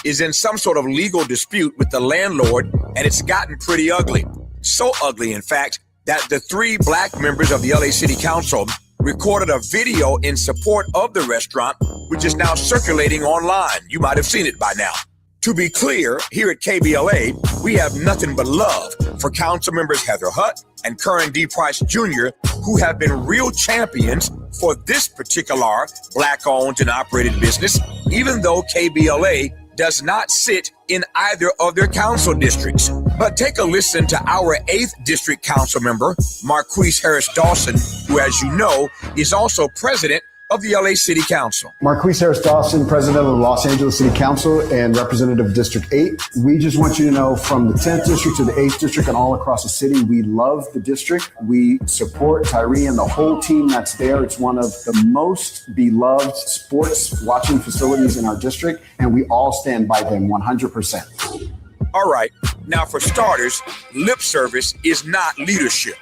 is in some sort of legal dispute with the landlord, and it's gotten pretty ugly. So ugly, in fact, that the 3 black members of the LA City Council recorded a video in support of the restaurant, which is now circulating online. You might have seen it by now. To be clear, here at KBLA, we have nothing but love for council members Heather Hutt and Curran D. Price Jr., who have been real champions for this particular black-owned and operated business, even though KBLA does not sit in either of their council districts. But take a listen to our 8th district council member, Marquise Harris Dawson, who, as you know, is also president of the LA City Council. Marquise Harris Dawson, president of the Los Angeles City Council and representative of District 8. We just want you to know, from the 10th district to the 8th district and all across the city, we love the district. We support Tyree and the whole team that's there. It's one of the most beloved sports watching facilities in our district, and we all stand by them 100%. All right. Now, for starters, lip service is not leadership,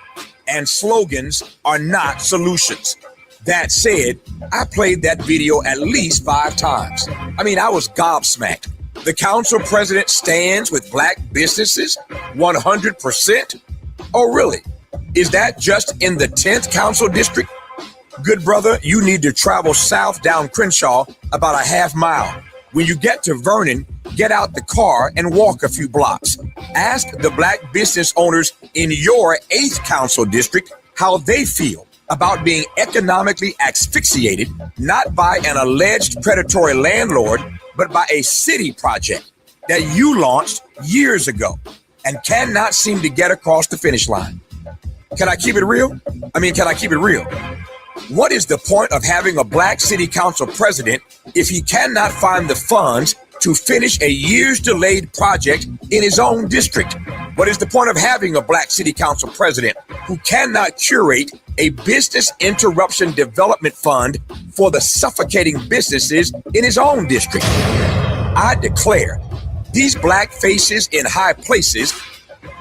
and slogans are not solutions. That said, I played that video at least 5 times. I mean, I was gobsmacked. The council president stands with black businesses 100%? Oh, really? Is that just in the 10th council district? Good brother, you need to travel south down Crenshaw about a half mile. When you get to Vernon, get out the car and walk a few blocks. Ask the black business owners in your 8th council district how they feel about being economically asphyxiated, not by an alleged predatory landlord, but by a city project that you launched years ago and cannot seem to get across the finish line. Can I keep it real? Can I keep it real? What is the point of having a black city council president if he cannot find the funds to finish a years delayed project in his own district? What is the point of having a black city council president who cannot curate a business interruption development fund for the suffocating businesses in his own district? I declare, these black faces in high places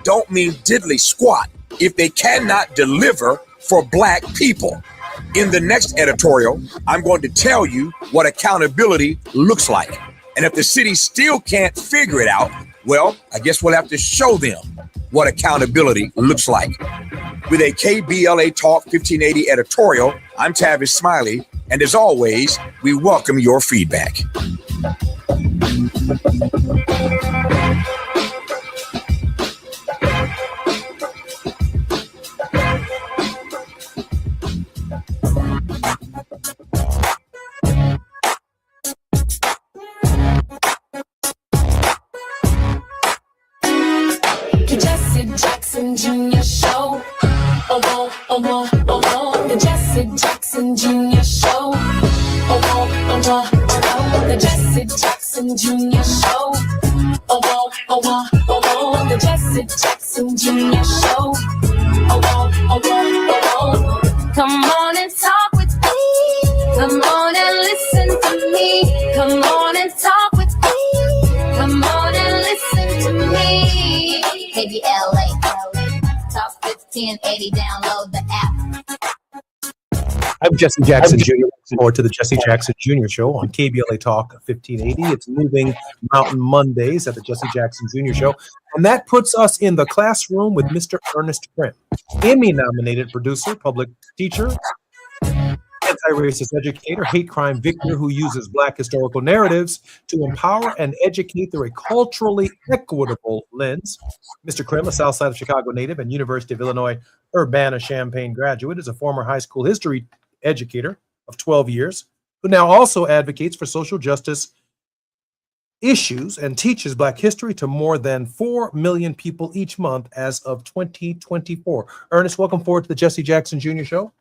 don't mean diddly squat if they cannot deliver for black people. In the next editorial, I'm going to tell you what accountability looks like. And if the city still can't figure it out, well, I guess we'll have to show them what accountability looks like. With a KBLA Talk 1580 editorial, I'm Tavis Smiley, and as always, we welcome your feedback. Jackson Jr. Show. The Jesse Jackson Jr. Show. The Jesse Jackson Jr. Show. The Jesse Jackson Jr. Show. Come on and talk with me. Come on and listen to me. Come on and talk with me. Come on and listen to me. KBLA, Talk 1580, download the app. I'm Jesse Jackson Jr. Looking forward to the Jesse Jackson Jr. Show on KBLA Talk 1580. It's Moving Mountain Mondays at the Jesse Jackson Jr. Show. And that puts us in the classroom with Mr. Ernest Krim, Emmy-nominated producer, public teacher, anti-racist educator, hate crime victor who uses Black historical narratives to empower and educate through a culturally equitable lens. Mr. Krim, a South Side of Chicago native and University of Illinois Urbana-Champaign graduate, is a former high school history educator of 12 years, who now also advocates for social justice issues and teaches Black history to more than 4 million people each month as of 2024. Ernest, welcome forward to the Jesse Jackson Jr. Show.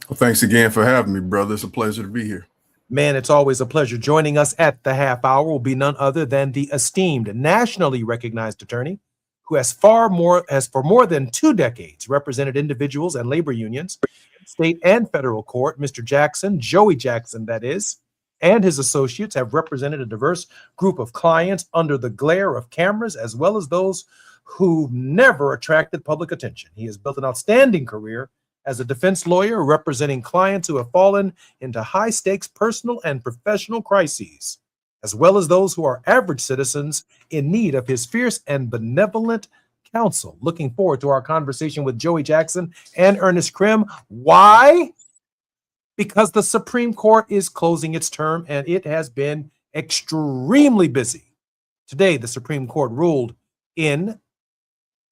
Well, thanks again for having me, brother. It's a pleasure to be here. Man, it's always a pleasure. Joining us at the half hour will be none other than the esteemed, nationally recognized attorney who has for more than 2 decades represented individuals and labor unions, state and federal court. Mr. Jackson, Joey Jackson, that is, and his associates have represented a diverse group of clients under the glare of cameras, as well as those who never attracted public attention. He has built an outstanding career as a defense lawyer representing clients who have fallen into high-stakes personal and professional crises. as well as those who are average citizens in need of his fierce and benevolent counsel. Looking forward to our conversation with Joey Jackson and Ernest Krim. Why? Because the Supreme Court is closing its term and it has been extremely busy. Today, the Supreme Court ruled in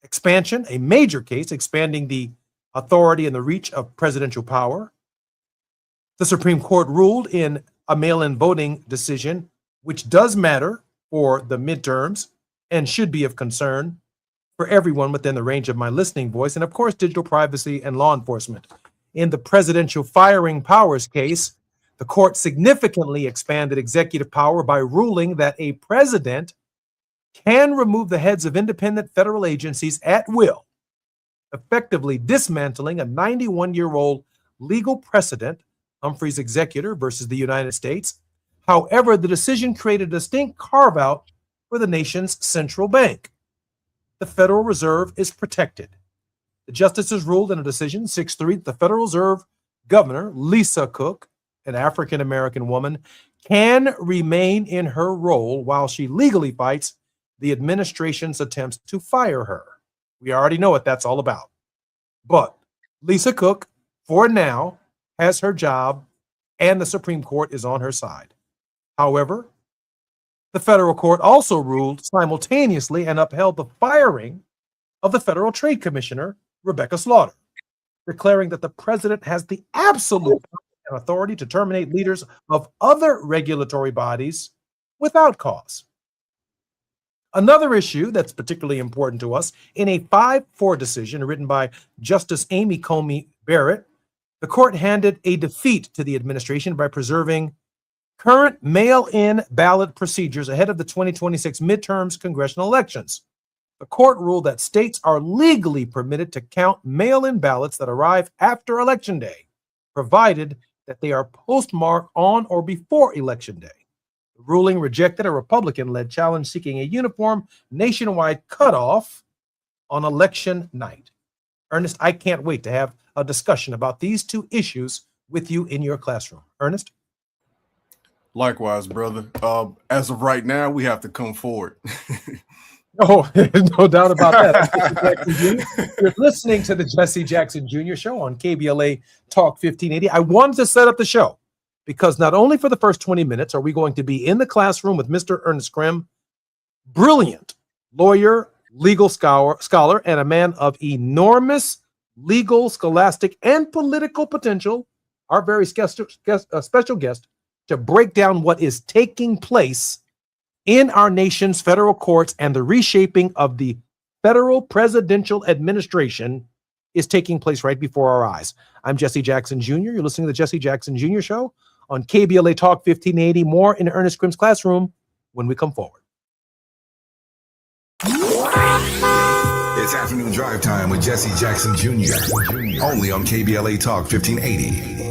expansion, a major case expanding the authority and the reach of presidential power. The Supreme Court ruled in a mail-in voting decision, which does matter for the midterms and should be of concern for everyone within the range of my listening voice, and of course, digital privacy and law enforcement. In the presidential firing powers case, the court significantly expanded executive power by ruling that a president can remove the heads of independent federal agencies at will, effectively dismantling a 91-year-old legal precedent, Humphrey's executor versus the United States. However, the decision created a distinct carve-out for the nation's central bank. The Federal Reserve is protected. The justices ruled in a decision 6-3 that the Federal Reserve Governor, Lisa Cook, an African-American woman, can remain in her role while she legally fights the administration's attempts to fire her. We already know what that's all about. But Lisa Cook, for now, has her job, and the Supreme Court is on her side. However, the federal court also ruled simultaneously and upheld the firing of the Federal Trade Commissioner, Rebecca Slaughter, declaring that the president has the absolute authority to terminate leaders of other regulatory bodies without cause. Another issue that's particularly important to us, in a 5-4 decision written by Justice Amy Coney Barrett, the court handed a defeat to the administration by preserving current mail-in ballot procedures ahead of the 2026 midterms congressional elections. The court ruled that states are legally permitted to count mail-in ballots that arrive after Election Day, provided that they are postmarked on or before Election Day. The ruling rejected a Republican-led challenge seeking a uniform nationwide cutoff on election night. Ernest, I can't wait to have a discussion about these two issues with you in your classroom. Ernest? Likewise, brother. As of right now, we have to come forward. Oh, no doubt about that. You're listening to the Jesse Jackson Jr. Show on KBLA Talk 1580. I wanted to set up the show because not only for the first 20 minutes are we going to be in the classroom with Mr. Ernest Krim, brilliant lawyer, legal scholar, and a man of enormous legal, scholastic, and political potential, our very special guest, to break down what is taking place in our nation's federal courts and the reshaping of the federal presidential administration is taking place right before our eyes. I'm Jesse Jackson Jr. You're listening to the Jesse Jackson Jr. Show on KBLA Talk 1580. More in Ernest Krim's classroom when we come forward. It's afternoon drive time with Jesse Jackson Jr. Only on KBLA Talk 1580.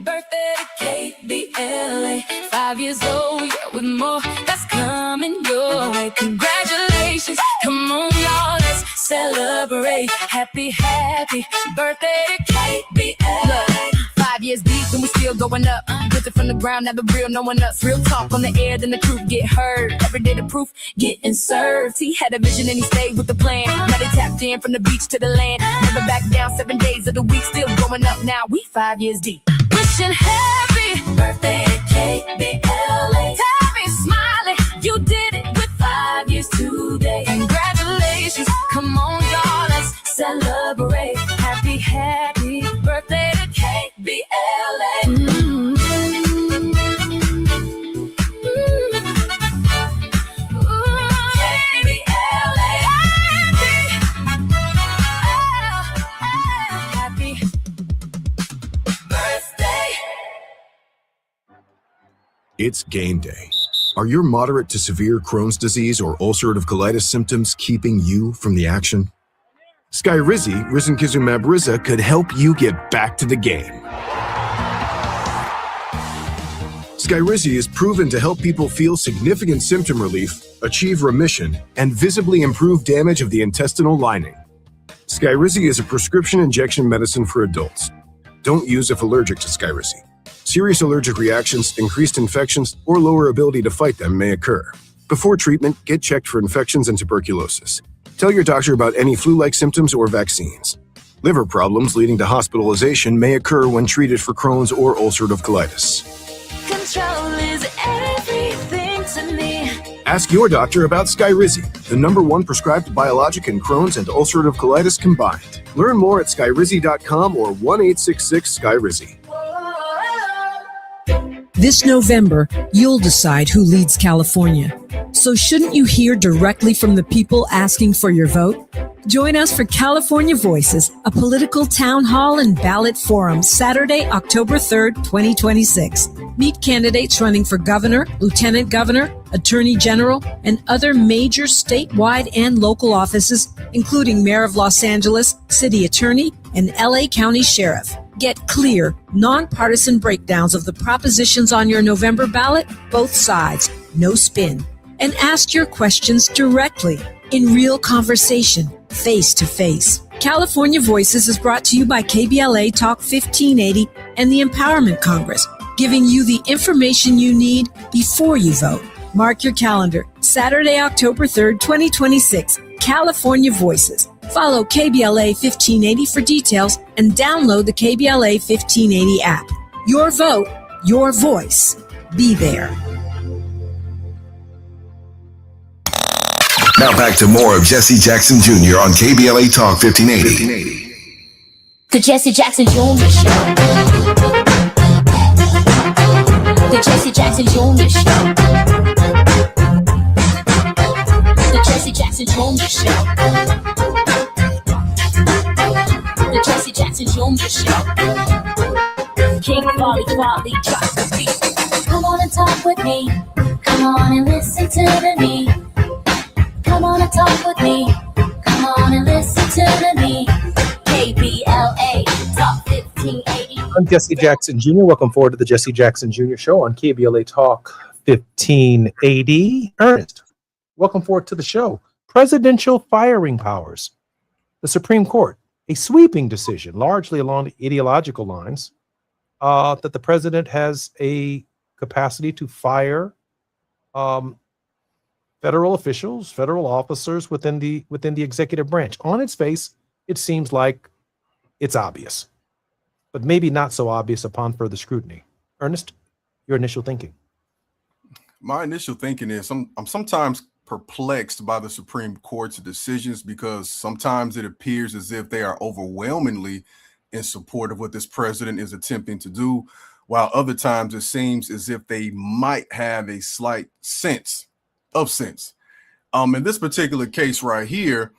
Birthday to KBLA, 5 years old, yeah, with more that's coming your way. Congratulations, come on y'all, let's celebrate. Happy birthday to KBLA. Look, 5 years deep and we still going up. Built it from the ground, now the real, no one else. Real talk on the air, then the truth get heard. Every day the proof getting served. He had a vision and he stayed with the plan. Now they tapped in from the beach to the land. Never back down, 7 days of the week, still going up now. We 5 years deep. Wishing happy birthday to KBLA. Tell me smiling, you did it with 5 years today. Congratulations, come on y'all, let's celebrate. Happy birthday to KBLA. It's game day. Are your moderate to severe Crohn's disease or ulcerative colitis symptoms keeping you from the action? Skyrizi, risankizumab Riza, could help you get back to the game. Skyrizi is proven to help people feel significant symptom relief, achieve remission, and visibly improve damage of the intestinal lining. Skyrizi is a prescription injection medicine for adults. Don't use if allergic to Skyrizi. Serious allergic reactions, increased infections, or lower ability to fight them may occur. Before treatment, get checked for infections and tuberculosis. Tell your doctor about any flu-like symptoms or vaccines. Liver problems leading to hospitalization may occur when treated for Crohn's or ulcerative colitis. Control is everything to me. Ask your doctor about Skyrizi, the #1 prescribed biologic in Crohn's and ulcerative colitis combined. Learn more at skyrizi.com or 1-866-SKYRIZI. This November, you'll decide who leads California. So shouldn't you hear directly from the people asking for your vote? Join us for California Voices, a political town hall and ballot forum, Saturday, October 3rd, 2026. Meet candidates running for governor, lieutenant governor, attorney general, and other major statewide and local offices, including mayor of Los Angeles, city attorney, and LA County sheriff. Get clear, nonpartisan breakdowns of the propositions on your November ballot, both sides, no spin. And ask your questions directly, in real conversation, face to face. California Voices is brought to you by KBLA Talk 1580 and the Empowerment Congress, giving you the information you need before you vote. Mark your calendar, Saturday, October 3rd, 2026, California Voices. Follow KBLA 1580 for details and download the KBLA 1580 app. Your vote, your voice. Be there. Now back to more of Jesse Jackson Jr. on KBLA Talk 1580. The Jesse Jackson Jr. Show. The Jesse Jackson Jr. Show. The Jesse Jackson Jr. Show. The Jesse Jackson Jr. Show. King Quality drops the beat. Come on and talk with me. Come on and listen to me. Come on and talk with me. Come on and listen to me. KBLA Talk 1580. I'm Jesse Jackson Jr. Welcome forward to the Jesse Jackson Jr. Show on KBLA Talk 1580. Ernest, welcome forward to the show. Presidential firing powers. The Supreme Court, a sweeping decision, largely along ideological lines, that the president has a capacity to fire federal officials, federal officers within the executive branch. On its face, it seems like it's obvious, but maybe not so obvious upon further scrutiny. Ernest, your initial thinking? My initial thinking is I'm sometimes perplexed by the Supreme Court's decisions because sometimes it appears as if they are overwhelmingly in support of what this president is attempting to do, while other times it seems as if they might have a slight sense of sense. In this particular case right here,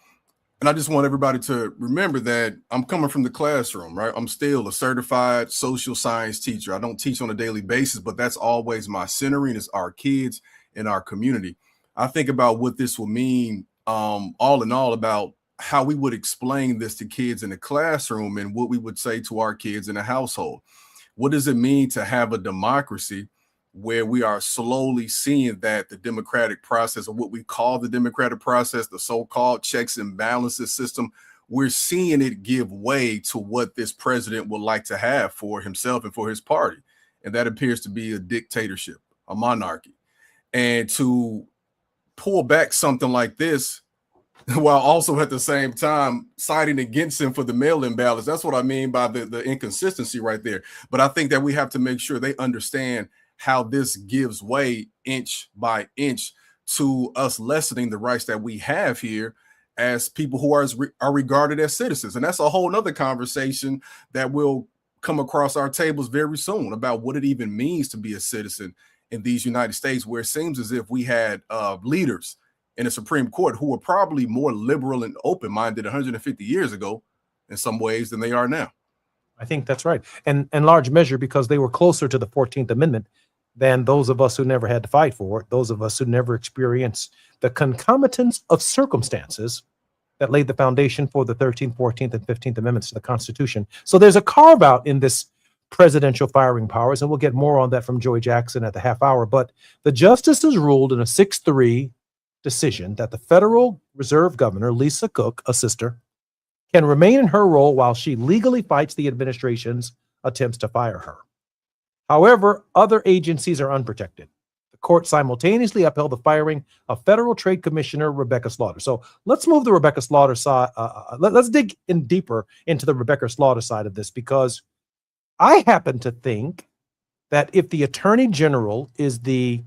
and I just want everybody to remember that I'm coming from the classroom, right? I'm still a certified social science teacher. I don't teach on a daily basis, but that's always my centering is our kids and our community. I think about what this will mean, all in all, about how we would explain this to kids in the classroom and what we would say to our kids in the household. What does it mean to have a democracy where we are slowly seeing that the democratic process, or what we call the democratic process, the so-called checks and balances system, we're seeing it give way to what this president would like to have for himself and for his party. And that appears to be a dictatorship, a monarchy. And to pull back something like this, while also at the same time siding against him for the mail-in ballots, that's what I mean by the inconsistency right there. But I think that we have to make sure they understand how this gives way inch by inch to us lessening the rights that we have here as people who are regarded as citizens. And that's a whole nother conversation that will come across our tables very soon about what it even means to be a citizen in these United States, where it seems as if we had leaders in the Supreme Court who were probably more liberal and open-minded 150 years ago in some ways than they are now. I think that's right. And in large measure because they were closer to the 14th Amendment than those of us who never had to fight for it, those of us who never experienced the concomitants of circumstances that laid the foundation for the 13th, 14th, and 15th Amendments to the Constitution. So there's a carve out in this presidential firing powers, and we'll get more on that from Joy Jackson at the half hour. But the justices ruled in a 6-3 decision that the Federal Reserve Governor, Lisa Cook, a sister, can remain in her role while she legally fights the administration's attempts to fire her. However, other agencies are unprotected. The court simultaneously upheld the firing of Federal Trade Commissioner Rebecca Slaughter. So let's move the Rebecca Slaughter side. Let's dig in deeper into the Rebecca Slaughter side of this, because I happen to think that if the Attorney General is the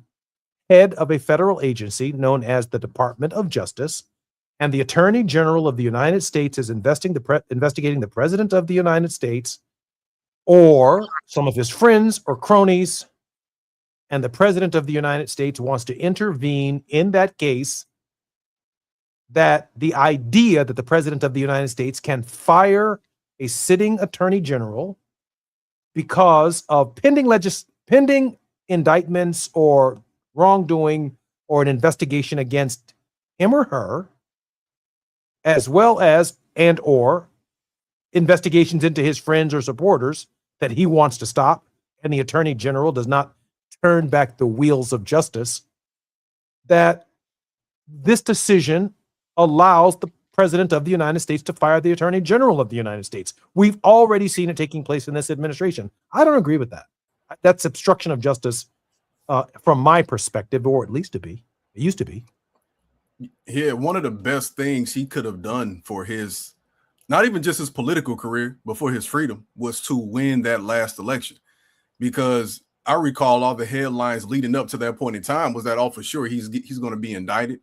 head of a federal agency known as the Department of Justice, and the Attorney General of the United States is investigating the President of the United States or some of his friends or cronies, and the President of the United States wants to intervene in that case, that the idea that the President of the United States can fire a sitting Attorney General because of pending indictments or wrongdoing or an investigation against him or her, as well as or investigations into his friends or supporters that he wants to stop, and the Attorney General does not turn back the wheels of justice, that this decision allows the President of the United States to fire the Attorney General of the United States. We've already seen it taking place in this administration. I don't agree with that. That's obstruction of justice from my perspective, or at least it used to be. Yeah, one of the best things he could have done for his, not even just his political career, but for his freedom, was to win that last election. Because I recall all the headlines leading up to that point in time was that, oh, for sure, he's going to be indicted.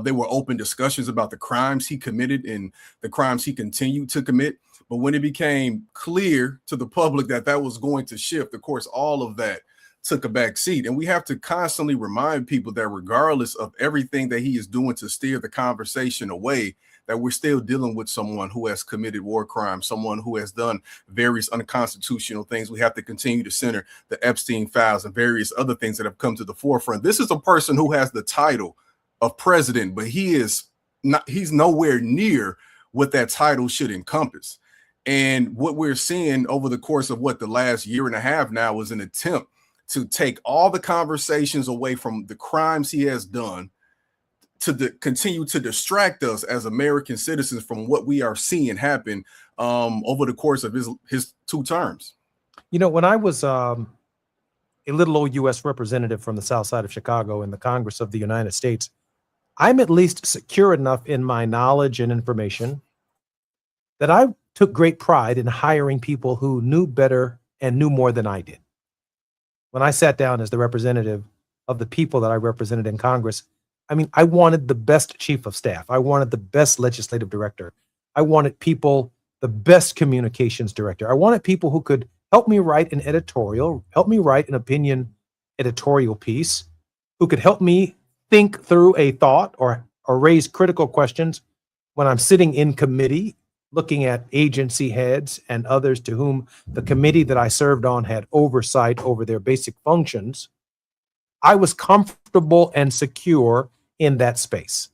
There were open discussions about the crimes he committed and the crimes he continued to commit. But when it became clear to the public that that was going to shift, of course, all of that took a back seat. And we have to constantly remind people that regardless of everything that he is doing to steer the conversation away, that we're still dealing with someone who has committed war crimes, someone who has done various unconstitutional things. We have to continue to center the Epstein files and various other things that have come to the forefront. This is a person who has the title of president, but he's nowhere near what that title should encompass. And what we're seeing over the course of the last year and a half now is an attempt to take all the conversations away from the crimes he has done, to continue to distract us as American citizens from what we are seeing happen over the course of his 2 terms. You know, when I was a little old U.S. representative from the South Side of Chicago in the Congress of the United States, I'm at least secure enough in my knowledge and information that I took great pride in hiring people who knew better and knew more than I did. When I sat down as the representative of the people that I represented in Congress, I mean, I wanted the best chief of staff. I wanted the best legislative director. I wanted the best communications director. I wanted people who could help me write an editorial, help me write an opinion editorial piece, who could help me think through a thought or raise critical questions when I'm sitting in committee, looking at agency heads and others to whom the committee that I served on had oversight over their basic functions. I was comfortable and secure in that space.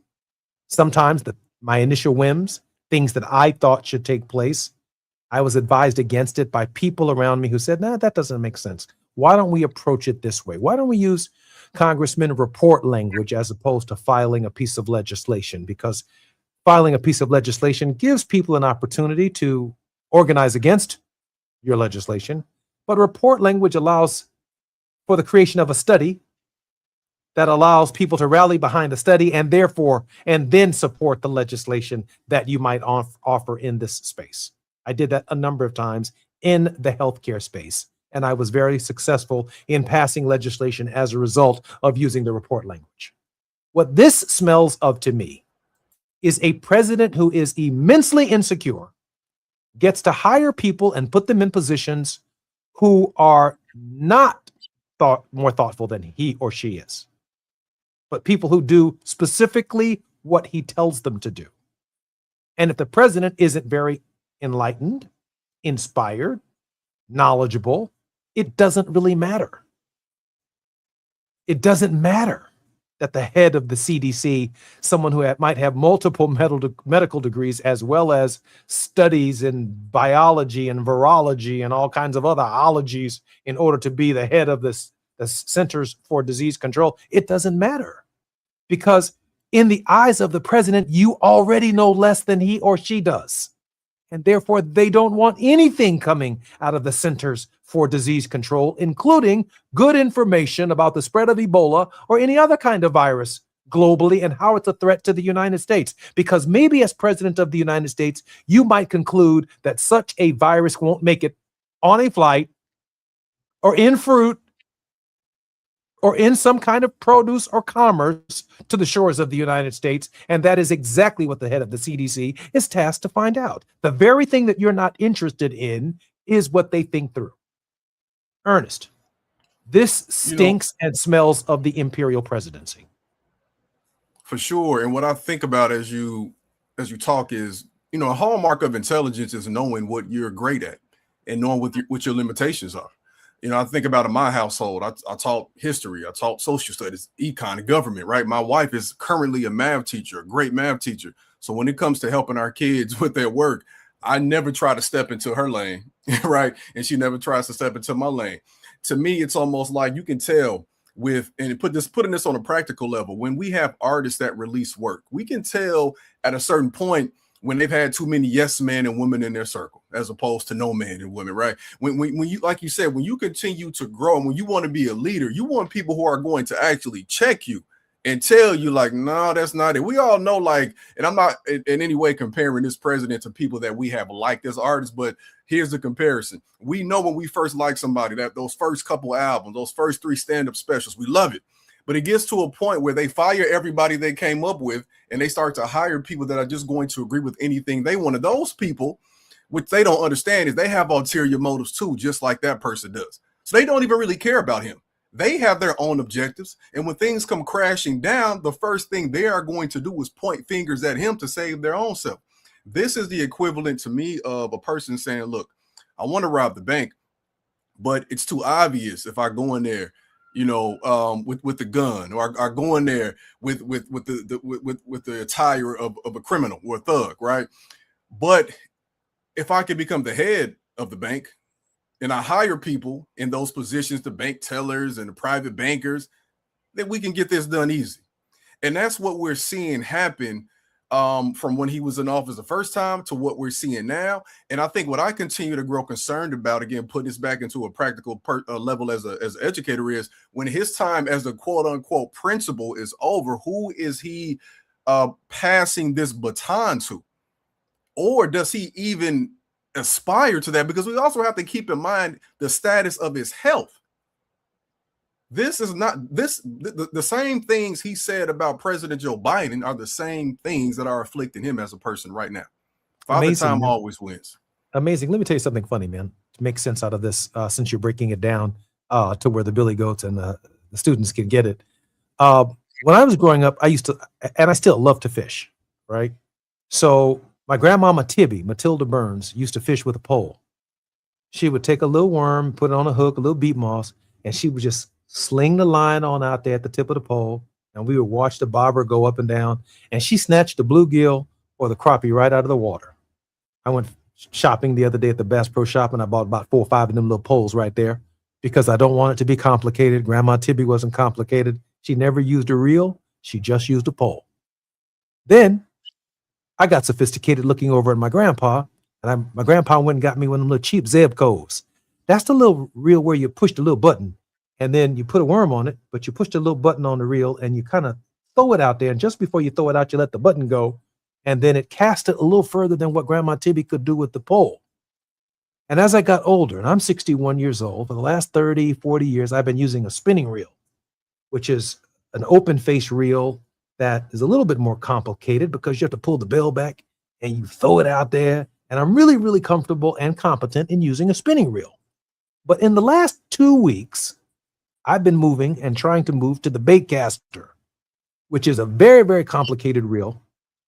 Sometimes my initial whims, things that I thought should take place, I was advised against it by people around me who said, nah, that doesn't make sense. Why don't we approach it this way? Why don't we use Congressman report language as opposed to filing a piece of legislation? Because filing a piece of legislation gives people an opportunity to organize against your legislation, but report language allows for the creation of a study that allows people to rally behind the study and then support the legislation that you might offer in this space. I did that a number of times in the healthcare space, and I was very successful in passing legislation as a result of using the report language. What this smells of to me is a president who is immensely insecure, gets to hire people and put them in positions who are not more thoughtful than he or she is, but people who do specifically what he tells them to do. And if the president isn't very enlightened, inspired, knowledgeable, it doesn't really matter. It doesn't matter that the head of the CDC, someone who might have multiple medical degrees, as well as studies in biology and virology and all kinds of other ologies in order to be the head of the Centers for Disease Control. It doesn't matter, because in the eyes of the president, you already know less than he or she does. And therefore, they don't want anything coming out of the Centers for Disease Control, including good information about the spread of Ebola or any other kind of virus globally and how it's a threat to the United States. Because maybe as president of the United States, you might conclude that such a virus won't make it on a flight or in fruit or in some kind of produce or commerce to the shores of the United States. And that is exactly what the head of the CDC is tasked to find out. The very thing that you're not interested in is what they think through. Ernest, this stinks and smells of the imperial presidency. For sure. And what I think about as you talk is, a hallmark of intelligence is knowing what you're great at and knowing what your limitations are. I think about in my household, I taught history, I taught social studies, econ, and government, right? My wife is currently a math teacher, a great math teacher. So when it comes to helping our kids with their work, I never try to step into her lane, right? And she never tries to step into my lane. To me, it's almost like you can tell putting this on a practical level, when we have artists that release work, we can tell at a certain point when they've had too many yes men and women in their circle, as opposed to no man and women, right? When you, like you said, when you continue to grow and when you want to be a leader, you want people who are going to actually check you and tell you like, no, that's not it. We all know, like, and I'm not in any way comparing this president to people that we have liked as artists, but here's the comparison. We know when we first like somebody, that those first couple albums, those first 3 stand-up specials, we love it. But it gets to a point where they fire everybody they came up with and they start to hire people that are just going to agree with anything they want. And those people, what they don't understand is they have ulterior motives too, just like that person does. So they don't even really care about him. They have their own objectives. And when things come crashing down, the first thing they are going to do is point fingers at him to save their own self. This is the equivalent to me of a person saying, look, I want to rob the bank, but it's too obvious if I go in there, with the gun, or I go in there with the attire of a criminal or a thug, right? But if I can become the head of the bank and I hire people in those positions, the bank tellers and the private bankers, then we can get this done easy. And that's what we're seeing happen from when he was in office the first time to what we're seeing now. And I think what I continue to grow concerned about, again, putting this back into a practical level as an educator, is when his time as a quote unquote principal is over, who is he passing this baton to? Or does he even aspire to that? Because we also have to keep in mind the status of his health. This is not the same things he said about President Joe Biden are the same things that are afflicting him as a person right now. Father Time always wins. Amazing. Let me tell you something funny, man, to make sense out of this, since you're breaking it down to where the Billy Goats and the students can get it. When I was growing up, I used to, and I still love to fish, right? So my grandmama Tibby, Matilda Burns, used to fish with a pole. She would take a little worm, put it on a hook, a little beat moss, and she would just sling the line on out there at the tip of the pole, and we would watch the bobber go up and down, and she snatched the bluegill or the crappie right out of the water. I went shopping the other day at the Bass Pro Shop, and I bought about 4 or 5 of them little poles right there because I don't want it to be complicated. Grandma Tibby wasn't complicated. She never used a reel. She just used a pole. Then I got sophisticated looking over at my grandpa, and my grandpa went and got me one of them little cheap Zebcos. That's the little reel where you push the little button, and then you put a worm on it, but you push the little button on the reel and you kind of throw it out there. And just before you throw it out, you let the button go. And then it cast it a little further than what Grandma Tibby could do with the pole. And as I got older, and I'm 61 years old, for the last 30, 40 years, I've been using a spinning reel, which is an open face reel that is a little bit more complicated because you have to pull the bell back and you throw it out there. And I'm really, really comfortable and competent in using a spinning reel. But in the last 2 weeks, I've been moving and trying to move to the baitcaster, which is a very, very complicated reel,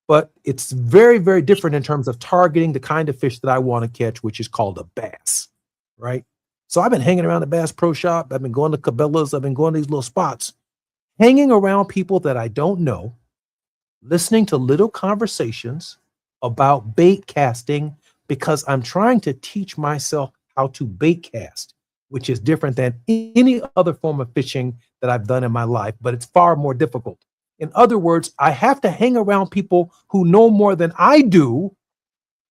but it's very, very different in terms of targeting the kind of fish that I want to catch, which is called a bass, right? So I've been hanging around the Bass Pro Shop. I've been going to Cabela's. I've been going to these little spots, hanging around people that I don't know, listening to little conversations about bait casting because I'm trying to teach myself how to bait cast, which is different than any other form of fishing that I've done in my life, but it's far more difficult. In other words, I have to hang around people who know more than I do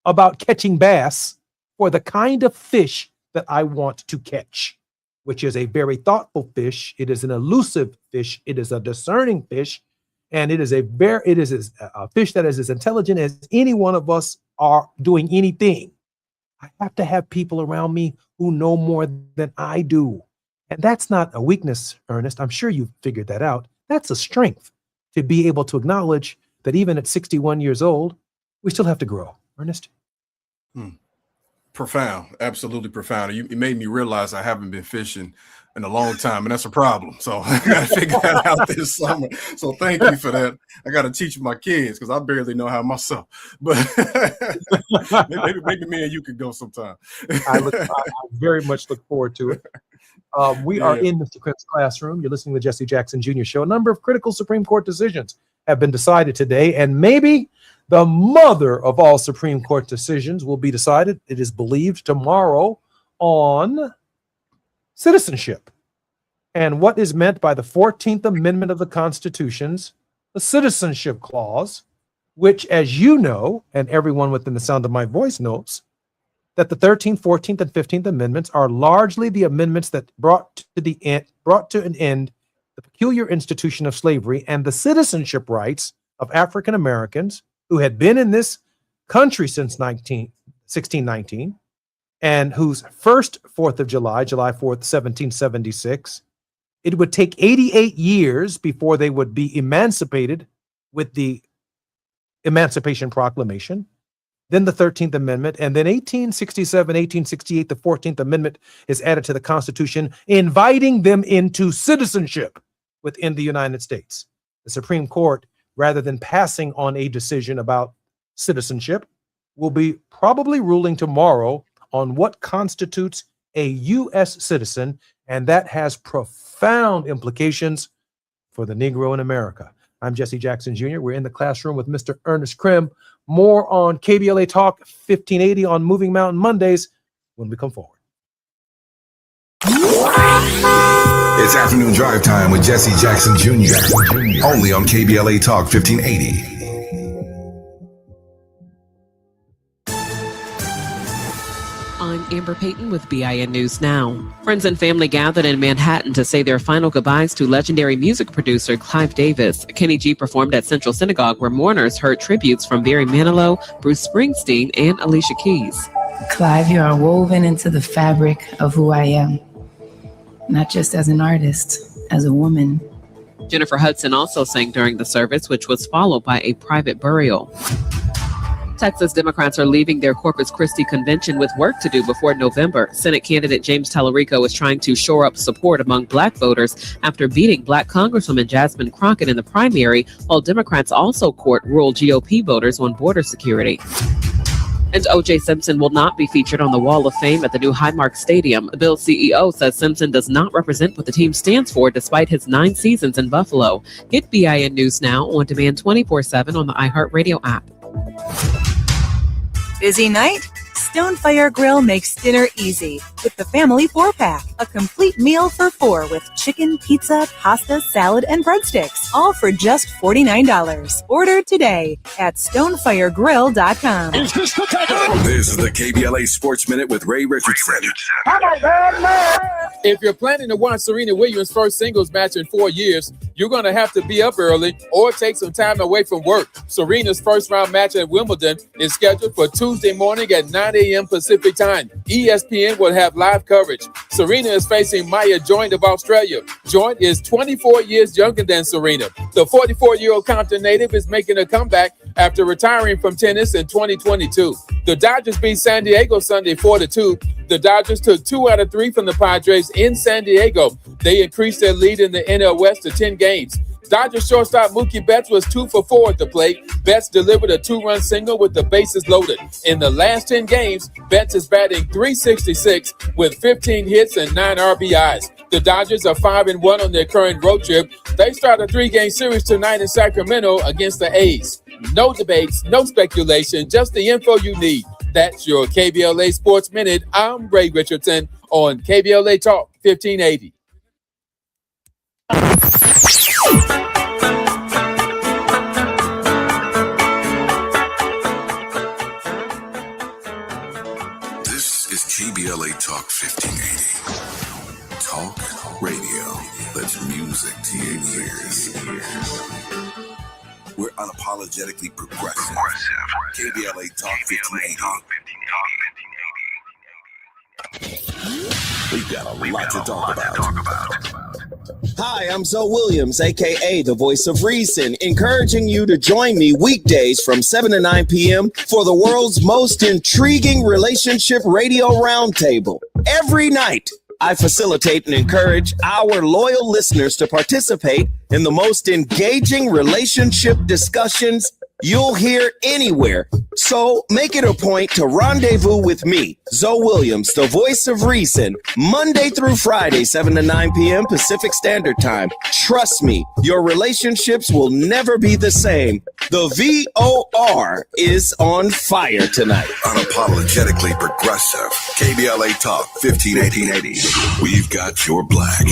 about catching bass for the kind of fish that I want to catch, which is a very thoughtful fish. It is an elusive fish. It is a discerning fish. And it is a fish that is as intelligent as any one of us are doing anything. I have to have people around me who know more than I do. And that's not a weakness, Ernest. I'm sure you've figured that out. That's a strength to be able to acknowledge that even at 61 years old, we still have to grow. Ernest? Profound. Absolutely profound. You made me realize I haven't been fishing in a long time, and that's a problem. So I got to figure that out this summer. So thank you for that. I got to teach my kids because I barely know how myself. But maybe me and you could go sometime. I very much look forward to it. We are in Mr. Crimp's classroom. You're listening to the Jesse Jackson Jr. Show. A number of critical Supreme Court decisions have been decided today, and maybe the mother of all Supreme Court decisions will be decided, it is believed, tomorrow on citizenship and what is meant by the 14th Amendment of the Constitution's the Citizenship Clause, which, as you know, and everyone within the sound of my voice knows, that the 13th, 14th, and 15th Amendments are largely the amendments that brought to an end the peculiar institution of slavery and the citizenship rights of African Americans who had been in this country since 1619, and whose first 4th of July, July 4th, 1776, it would take 88 years before they would be emancipated with the Emancipation Proclamation, then the 13th Amendment, and then 1867, 1868, the 14th Amendment is added to the Constitution, inviting them into citizenship within the United States. The Supreme Court, rather than passing on a decision about citizenship, will be probably ruling tomorrow on what constitutes a U.S. citizen, and that has profound implications for the Negro in America. I'm Jesse Jackson Jr. We're in the classroom with Mr. Ernest Krim. More on KBLA Talk 1580 on Moving Mountain Mondays when we come forward. It's afternoon drive time with Jesse Jackson Jr. Only on KBLA Talk 1580. I'm Amber Payton with BIN News Now. Friends and family gathered in Manhattan to say their final goodbyes to legendary music producer Clive Davis. Kenny G performed at Central Synagogue, where mourners heard tributes from Barry Manilow, Bruce Springsteen, and Alicia Keys. Clive, you are woven into the fabric of who I am, not just as an artist, as a woman. Jennifer Hudson also sang during the service, which was followed by a private burial. Texas Democrats are leaving their Corpus Christi convention with work to do before November. Senate candidate James Tallarico is trying to shore up support among Black voters after beating Black Congresswoman Jasmine Crockett in the primary, while Democrats also court rural GOP voters on border security. And O.J. Simpson will not be featured on the Wall of Fame at the new Highmark Stadium. The Bills CEO says Simpson does not represent what the team stands for despite his 9 seasons in Buffalo. Get BIN News Now on demand 24/7 on the iHeartRadio app. Busy night? Stonefire Grill makes dinner easy with the family 4-pack. A complete meal for 4 with chicken, pizza, pasta, salad, and breadsticks. All for just $49. Order today at stonefiregrill.com. This is the KBLA Sports Minute with Ray Richardson. If you're planning to watch Serena Williams' first singles match in 4 years, you're going to have to be up early or take some time away from work. Serena's first-round match at Wimbledon is scheduled for Tuesday morning at 9 a.m. Pacific time. ESPN will have live coverage. Serena is facing Maya Joint of Australia. Joint is 24 years younger than Serena. The 44-year-old Compton native is making a comeback after retiring from tennis in 2022. The Dodgers beat San Diego Sunday 4-2. The Dodgers took 2 out of 3 from the Padres in San Diego. They increased their lead in the NL West to 10 games. Dodgers shortstop Mookie Betts was 2 for 4 at the plate. Betts delivered a 2-run single with the bases loaded. In the last 10 games, Betts is batting .366 with 15 hits and 9 RBIs. The Dodgers are 5-1 on their current road trip. They start a 3-game series tonight in Sacramento against the A's. No debates, no speculation, just the info you need. That's your KBLA Sports Minute. I'm Ray Richardson on KBLA Talk 1580. KBLA Talk 1580. Talk radio that's music to your ears. We're unapologetically progressive. KBLA Talk 1580. We've got a lot to talk about. Hi, I'm Zoe Williams, aka the Voice of Reason, encouraging you to join me weekdays from 7 to 9 p.m. for the world's most intriguing relationship radio roundtable. Every night, I facilitate and encourage our loyal listeners to participate in the most engaging relationship discussions you'll hear anywhere. So make it a point to rendezvous with me, Zoe Williams, the Voice of Reason, Monday through Friday, 7 to 9 p.m. Pacific Standard Time. Trust me, your relationships will never be the same. The VOR is on fire tonight. Unapologetically progressive. KBLA Talk 1580. We've got your black.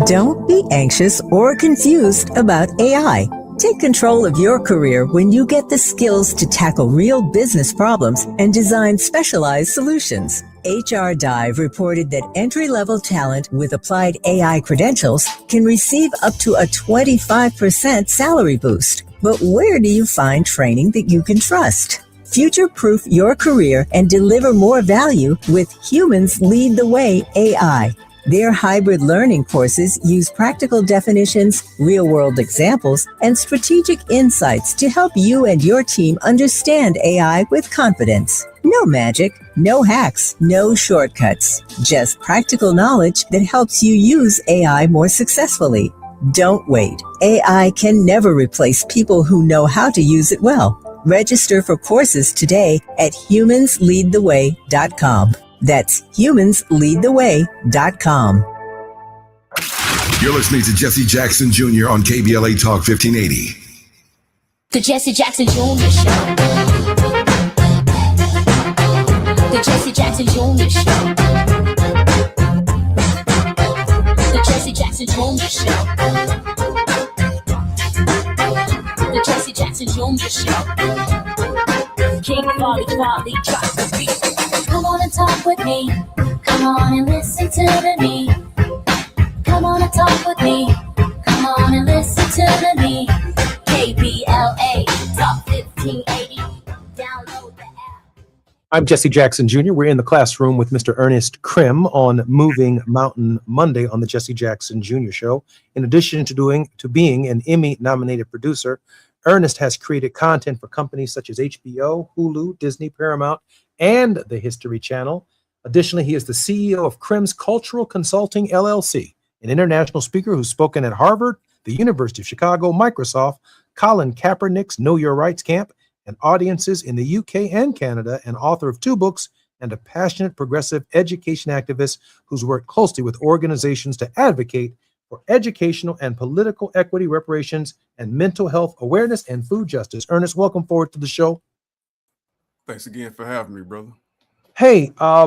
Don't be anxious or confused about AI. Take control of your career when you get the skills to tackle real business problems and design specialized solutions. HR Dive reported that entry-level talent with applied AI credentials can receive up to a 25% salary boost. But where do you find training that you can trust? Future-proof your career and deliver more value with Humans Lead the Way AI. Their hybrid learning courses use practical definitions, real-world examples, and strategic insights to help you and your team understand AI with confidence. No magic, no hacks, no shortcuts. Just practical knowledge that helps you use AI more successfully. Don't wait. AI can never replace people who know how to use it well. Register for courses today at humansleadtheway.com. That's humansleadtheway.com. You're listening to Jesse Jackson Jr. on KBLA Talk 1580. The Jesse Jackson Jr. Show. The Jesse Jackson Jr. Show. The Jesse Jackson Jr. Show. The Jesse Jackson Jr. Show. King Quality drops the beat. Come on and talk with me. Come on and listen to me. Come on and talk with me. Come on and listen to me. KBLA Talk 1580. Download the app. I'm Jesse Jackson Jr. We're in the classroom with Mr. Ernest Krim on Moving Mountain Monday on the Jesse Jackson Jr. Show. In addition to being an Emmy-nominated producer, Ernest has created content for companies such as HBO, Hulu, Disney, Paramount, and the History Channel. Additionally, he is the CEO of Krim's Cultural Consulting, LLC, an international speaker who's spoken at Harvard, the University of Chicago, Microsoft, Colin Kaepernick's Know Your Rights Camp, and audiences in the UK and Canada, and author of 2 books, and a passionate progressive education activist who's worked closely with organizations to advocate for educational and political equity, reparations, and mental health awareness and food justice. Ernest, welcome forward to the show. Thanks again for having me, brother. Hey, I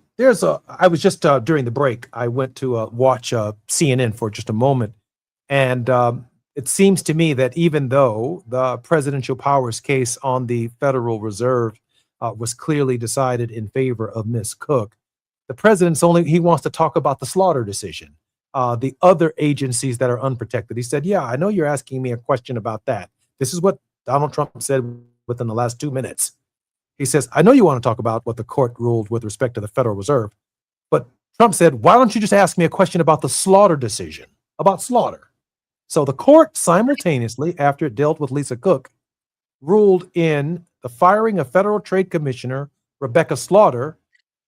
was just during the break, I went to watch CNN for just a moment. And it seems to me that even though the presidential powers case on the Federal Reserve was clearly decided in favor of Ms. Cook, the president's he wants to talk about the slaughter decision, the other agencies that are unprotected. He said, yeah, I know you're asking me a question about that. This is what Donald Trump said within the last 2 minutes. He says, I know you want to talk about what the court ruled with respect to the Federal Reserve, but Trump said, why don't you just ask me a question about the slaughter decision, about slaughter? So the court simultaneously, after it dealt with Lisa Cook, ruled in the firing of Federal Trade Commissioner Rebecca Slaughter,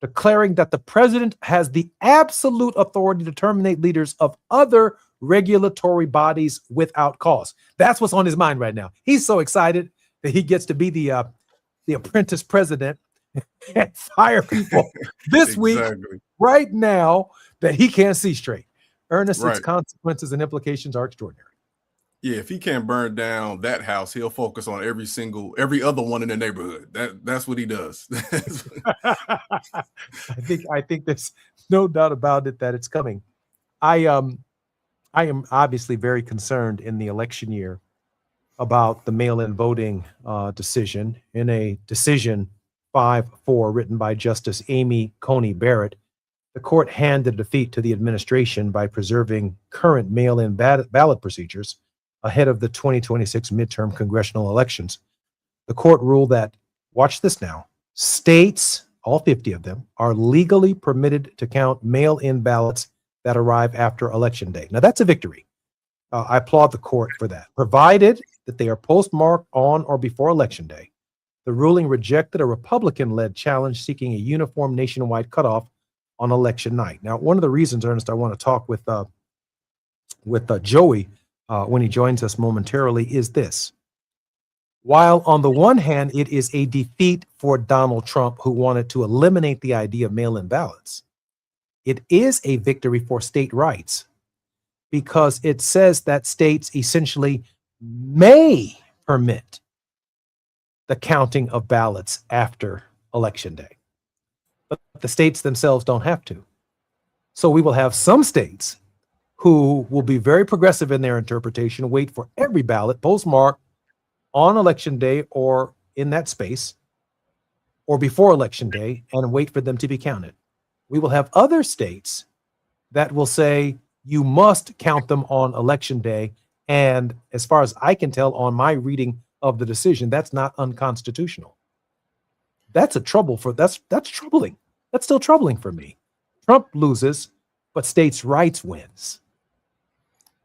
declaring that the president has the absolute authority to terminate leaders of other regulatory bodies without cause. That's what's on his mind right now. He's so excited that he gets to be the apprentice president and fire people this week, right now, that he can't see straight. Ernest, its consequences and implications are extraordinary. Yeah, if he can't burn down that house, he'll focus on every other one in the neighborhood. That's what he does. I think there's no doubt about it that it's coming. I am obviously very concerned in the election year about the mail-in voting decision. In a decision 5-4 written by Justice Amy Coney Barrett, the court handed defeat to the administration by preserving current mail-in ballot procedures ahead of the 2026 midterm congressional elections. The court ruled that, watch this now, states, all 50 of them, are legally permitted to count mail-in ballots that arrive after Election Day. Now, that's a victory. I applaud the court for that, provided that they are postmarked on or before Election Day. The ruling rejected a Republican-led challenge seeking a uniform nationwide cutoff on election night. Now, one of the reasons, Ernest, I want to talk with Joey when he joins us momentarily is this. While on the one hand, it is a defeat for Donald Trump, who wanted to eliminate the idea of mail-in ballots, it is a victory for state rights, because it says that states essentially may permit the counting of ballots after Election Day. But the states themselves don't have to. So we will have some states who will be very progressive in their interpretation, wait for every ballot postmarked on Election Day or in that space or before Election Day and wait for them to be counted. We will have other states that will say, you must count them on Election Day. And as far as I can tell on my reading of the decision, that's not unconstitutional. That's troubling. That's still troubling for me. Trump loses, but states' rights wins.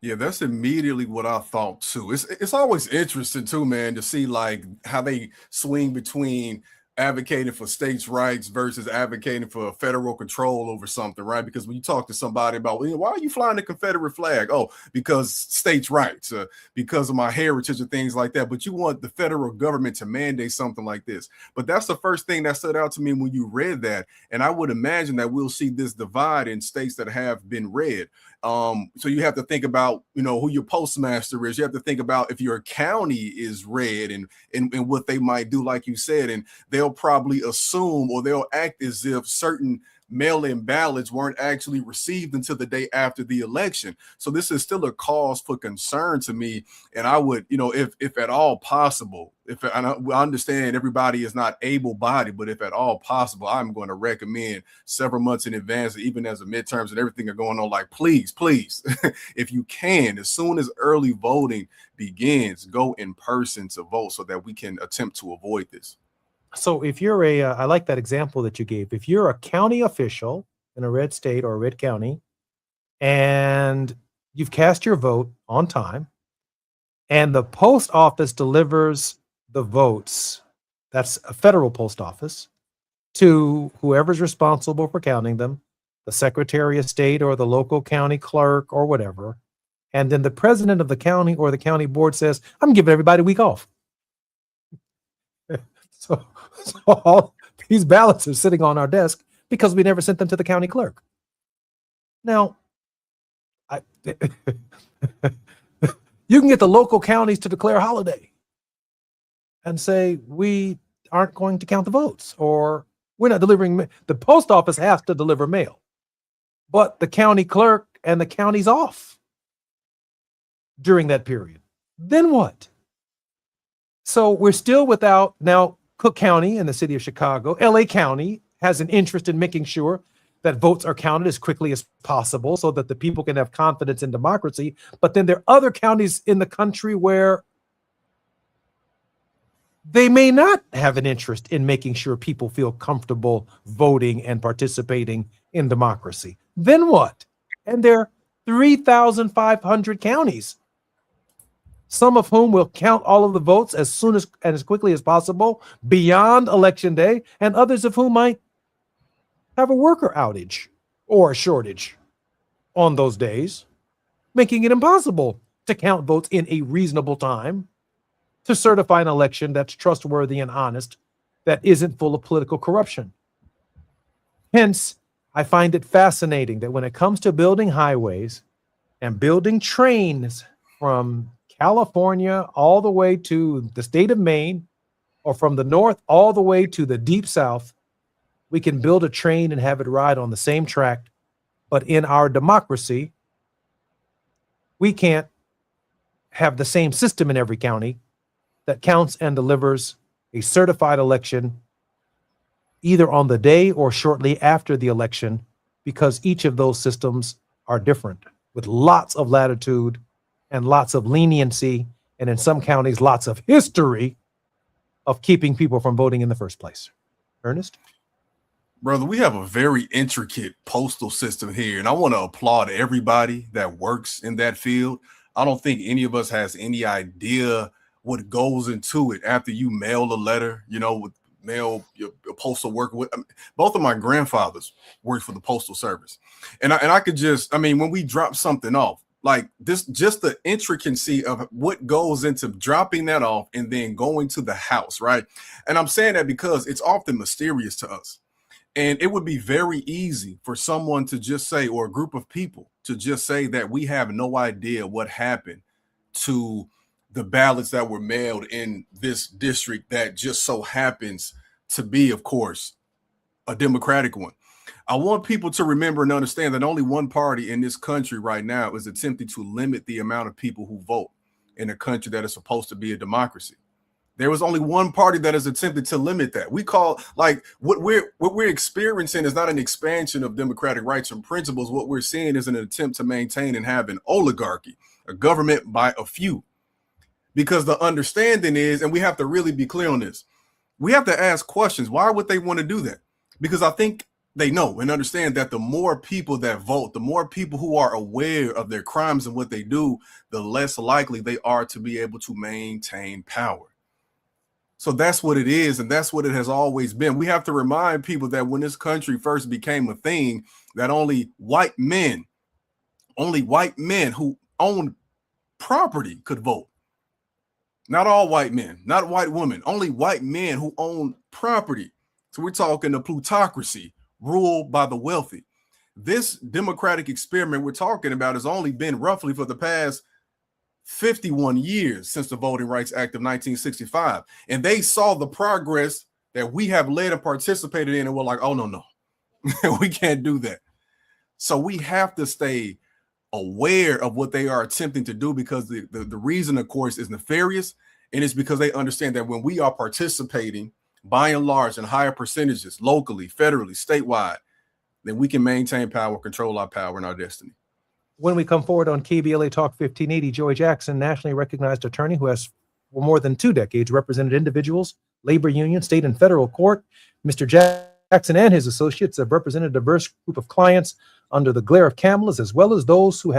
Yeah, that's immediately what I thought too. It's always interesting too, man, to see like how they swing between advocating for states' rights versus advocating for federal control over something, right? Because when you talk to somebody about, why are you flying the Confederate flag? Oh, because states' rights, because of my heritage and things like that. But you want the federal government to mandate something like this. But that's the first thing that stood out to me when you read that. And I would imagine that we'll see this divide in states that have been red. So you have to think about, who your postmaster is. You have to think about if your county is red and what they might do, like you said, and they'll probably assume or they'll act as if certain mail-in ballots weren't actually received until the day after the election. So this is still a cause for concern to me. And I would, if at all possible, I understand everybody is not able-bodied, but if at all possible, I'm going to recommend several months in advance, even as the midterms and everything are going on, like, please, if you can, as soon as early voting begins, go in person to vote so that we can attempt to avoid this. So if you're I like that example that you gave. If you're a county official in a red state or a red county, and you've cast your vote on time, and the post office delivers the votes, that's a federal post office, to whoever's responsible for counting them, the Secretary of State or the local county clerk or whatever, and then the president of the county or the county board says, I'm giving everybody a week off. So all these ballots are sitting on our desk because we never sent them to the county clerk. Now, you can get the local counties to declare a holiday and say, we aren't going to count the votes, or we're not delivering. The post office has to deliver mail, but the county clerk and the county's off during that period. Then what? So we're still without now. Cook County and the city of Chicago, LA County has an interest in making sure that votes are counted as quickly as possible so that the people can have confidence in democracy. But then there are other counties in the country where they may not have an interest in making sure people feel comfortable voting and participating in democracy. Then what? And there are 3,500 counties, some of whom will count all of the votes as soon as and as quickly as possible beyond Election Day, and others of whom might have a worker outage or a shortage on those days, making it impossible to count votes in a reasonable time to certify an election that's trustworthy and honest, that isn't full of political corruption. Hence, I find it fascinating that when it comes to building highways and building trains from California all the way to the state of Maine, or from the north all the way to the deep south, we can build a train and have it ride on the same track. But in our democracy, we can't have the same system in every county that counts and delivers a certified election either on the day or shortly after the election, because each of those systems are different, with lots of latitude and lots of leniency, and in some counties, lots of history of keeping people from voting in the first place. Ernest? Brother, we have a very intricate postal system here, and I want to applaud everybody that works in that field. I don't think any of us has any idea what goes into it after you mail a letter, with mail your postal worker. Both of my grandfathers worked for the Postal Service. And I could just, when we drop something off, like this, just the intricacy of what goes into dropping that off and then going to the house, right? And I'm saying that because it's often mysterious to us. And it would be very easy for someone to just say, or a group of people to just say that we have no idea what happened to the ballots that were mailed in this district that just so happens to be, of course, a Democratic one. I want people to remember and understand that only one party in this country right now is attempting to limit the amount of people who vote in a country that is supposed to be a democracy. There was only one party that has attempted to limit that. We call, like, what we're experiencing is not an expansion of democratic rights and principles. What we're seeing is an attempt to maintain and have an oligarchy, a government by a few. Because the understanding is, and we have to really be clear on this, we have to ask questions. Why would they want to do that? Because I think they know and understand that the more people that vote, the more people who are aware of their crimes and what they do, the less likely they are to be able to maintain power. So that's what it is, and that's what it has always been. We have to remind people that when this country first became a thing, that only white men who owned property could vote. Not all white men, not white women, only white men who own property. So we're talking a plutocracy ruled by the wealthy. This democratic experiment we're talking about has only been roughly for the past 51 years since the Voting Rights Act of 1965. And they saw the progress that we have led and participated in, and we're like, oh, no, we can't do that. So we have to stay aware of what they are attempting to do, because the reason, of course, is nefarious. And it's because they understand that when we are participating, by and large, in higher percentages, locally, federally, statewide, then we can maintain power, control our power and our destiny. When we come forward on KBLA Talk 1580, Joey Jackson, nationally recognized attorney who has for more than 2 decades represented individuals, labor unions, state and federal court. Mr. Jackson and his associates have represented a diverse group of clients under the glare of cameras, as well as those who've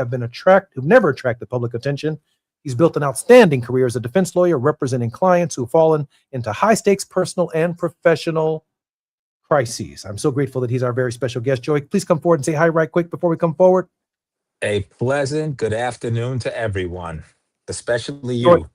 never attracted public attention. He's built an outstanding career as a defense lawyer, representing clients who've fallen into high-stakes personal and professional crises. I'm so grateful that he's our very special guest. Joey, please come forward and say hi right quick before we come forward. A pleasant good afternoon to everyone, especially you.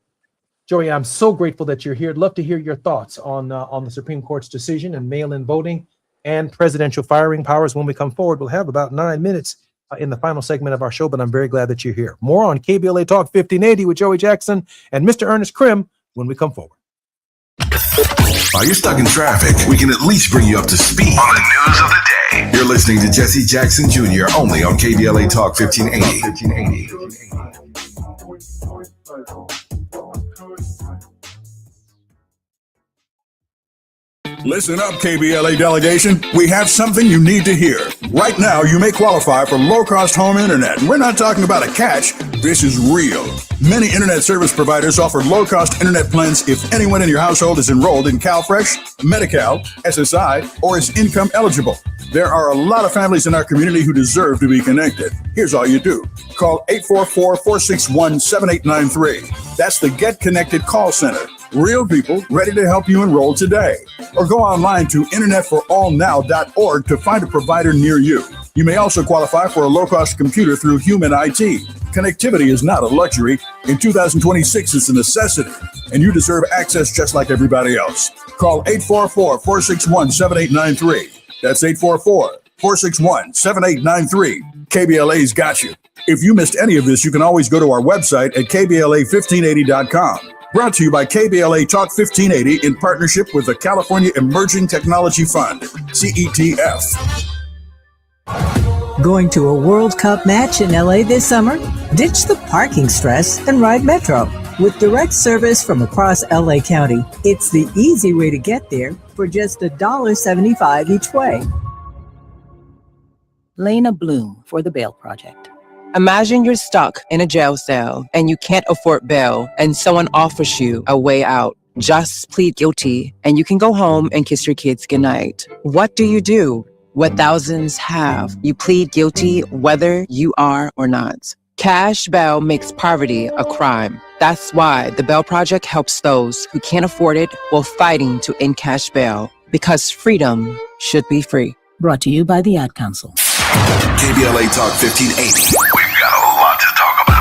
Joey, I'm so grateful that you're here. I'd love to hear your thoughts on the Supreme Court's decision and mail-in voting and presidential firing powers. When we come forward, we'll have about 9 minutes in the final segment of our show, but I'm very glad that you're here. More on KBLA Talk 1580 with Joey Jackson and Mr. Ernest Krim when we come forward. While you're stuck in traffic, we can at least bring you up to speed on the news of the day. You're listening to Jesse Jackson Jr. only on KBLA Talk 1580. Listen up, KBLA delegation. We have something you need to hear. Right now, you may qualify for low-cost home internet. We're not talking about a catch. This is real. Many internet service providers offer low-cost internet plans if anyone in your household is enrolled in CalFresh, Medi-Cal, SSI, or is income eligible. There are a lot of families in our community who deserve to be connected. Here's all you do. Call 844-461-7893. That's the Get Connected call center. Real people ready to help you enroll today. Or go online to internetforallnow.org to find a provider near you. You may also qualify for a low-cost computer through Human IT. Connectivity is not a luxury. In 2026, it's a necessity. And you deserve access just like everybody else. Call 844-461-7893. That's 844-461-7893. KBLA's got you. If you missed any of this, you can always go to our website at KBLA1580.com. Brought to you by KBLA Talk 1580 in partnership with the California Emerging Technology Fund, CETF. Going to a World Cup match in LA this summer? Ditch the parking stress and ride Metro. With direct service from across LA County, it's the easy way to get there for just $1.75 each way. Lena Bloom for the Bail Project. Imagine you're stuck in a jail cell and you can't afford bail and someone offers you a way out. Just plead guilty and you can go home and kiss your kids goodnight. What do? What thousands have. You plead guilty whether you are or not. Cash bail makes poverty a crime. That's why the Bail Project helps those who can't afford it while fighting to end cash bail. Because freedom should be free. Brought to you by the Ad Council. KBLA Talk 1580. We've got a lot to talk about.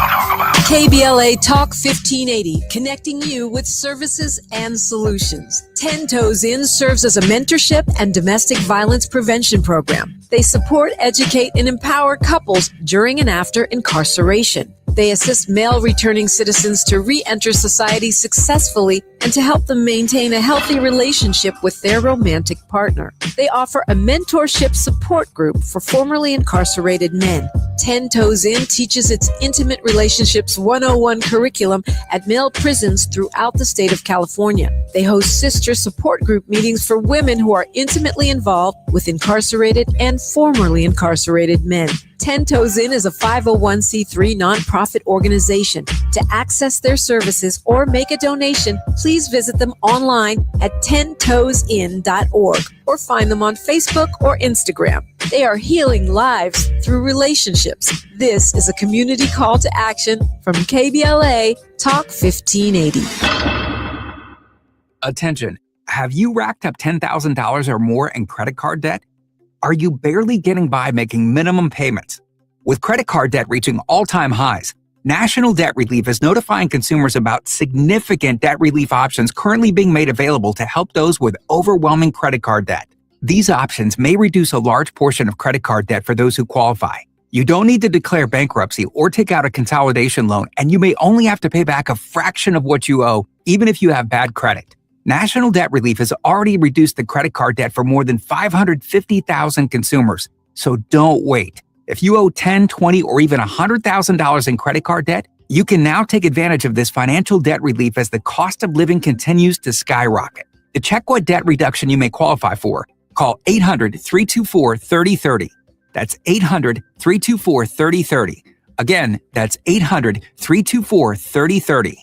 KBLA Talk 1580, connecting you with services and solutions. 10 Toes In serves as a mentorship and domestic violence prevention program. They support, educate, and empower couples during and after incarceration. They assist male returning citizens to re-enter society successfully and to help them maintain a healthy relationship with their romantic partner. They offer a mentorship support group for formerly incarcerated men. 10 Toes In teaches its Intimate Relationships 101 curriculum at male prisons throughout the state of California. They host sister support group meetings for women who are intimately involved with incarcerated and formerly incarcerated men. 10 Toes In is a 501c3 nonprofit organization. To access their services or make a donation, please visit them online at 10toesin.org or find them on Facebook or Instagram. They are healing lives through relationships. This is a community call to action from KBLA Talk 1580. Attention. Have you racked up $10,000 or more in credit card debt? Are you barely getting by making minimum payments? With credit card debt reaching all-time highs, National Debt Relief is notifying consumers about significant debt relief options currently being made available to help those with overwhelming credit card debt. These options may reduce a large portion of credit card debt for those who qualify. You don't need to declare bankruptcy or take out a consolidation loan, and you may only have to pay back a fraction of what you owe, even if you have bad credit. National Debt Relief has already reduced the credit card debt for more than 550,000 consumers. So don't wait. If you owe $10, $20, or even $100,000 in credit card debt, you can now take advantage of this financial debt relief as the cost of living continues to skyrocket. To check what debt reduction you may qualify for, call 800-324-3030. That's 800-324-3030. Again, that's 800-324-3030.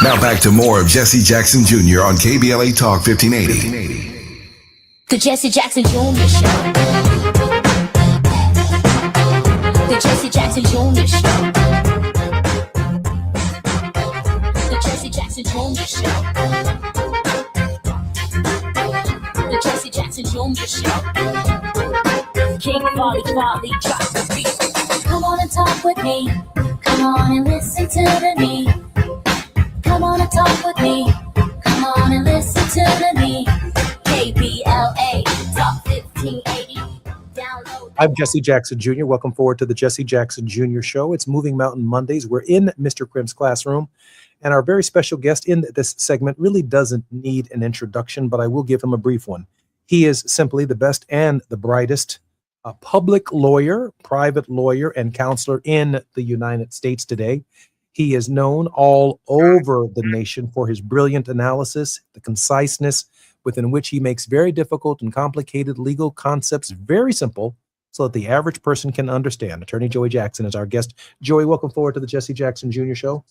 Now back to more of Jesse Jackson Jr. on KBLA Talk 1580. The Jesse Jackson Jr. Show. The Jesse Jackson Jr. Show. The Jesse Jackson Jr. Show. The Jesse Jackson Jr. Show. King Volley, drop the beat. Come on and talk with me. Come on and listen to the me. Come on and talk with me. Come on and listen to the me. KBLA Talk 1580. Download. I'm Jesse Jackson Jr. Welcome forward to the Jesse Jackson Jr. Show. It's Moving Mountain Mondays. We're in Mr. Krim's classroom, and our very special guest in this segment really doesn't need an introduction, but I will give him a brief one. He is simply the best and the brightest public lawyer, private lawyer, and counselor in the United States today. He is known all over the nation for his brilliant analysis, the conciseness within which he makes very difficult and complicated legal concepts very simple so that the average person can understand. Attorney Joey Jackson is our guest. Joey, welcome forward to the Jesse Jackson Jr. Show.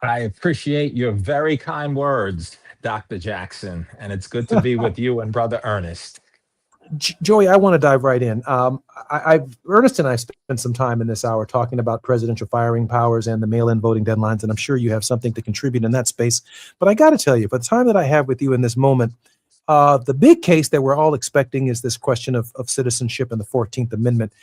I appreciate your very kind words, Dr. Jackson, and it's good to be with you and Brother Ernest. Joey, I want to dive right in. Ernest and I spent some time in this hour talking about presidential firing powers and the mail-in voting deadlines, and I'm sure you have something to contribute in that space. But I got to tell you, for the time that I have with you in this moment, the big case that we're all expecting is this question of citizenship and the 14th Amendment.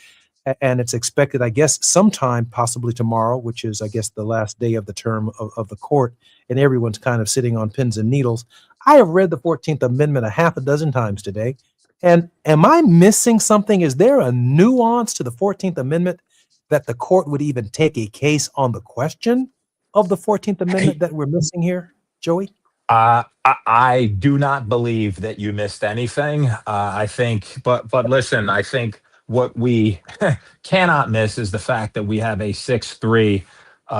And it's expected, I guess, sometime, possibly tomorrow, which is, I guess, the last day of the term of the court, and everyone's kind of sitting on pins and needles. I have read the 14th Amendment a half a dozen times today. And am I missing something? Is there a nuance to the 14th Amendment that the court would even take a case on the question of the 14th Amendment that we're missing here, Joey? I do not believe that you missed anything. I think, but listen, I think what we cannot miss is the fact that we have a 6-3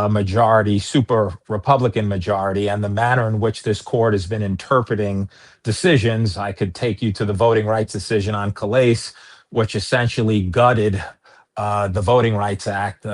majority, super Republican majority, and the manner in which this court has been interpreting decisions. I could take you to the voting rights decision on Calais, which essentially gutted the Voting Rights Act,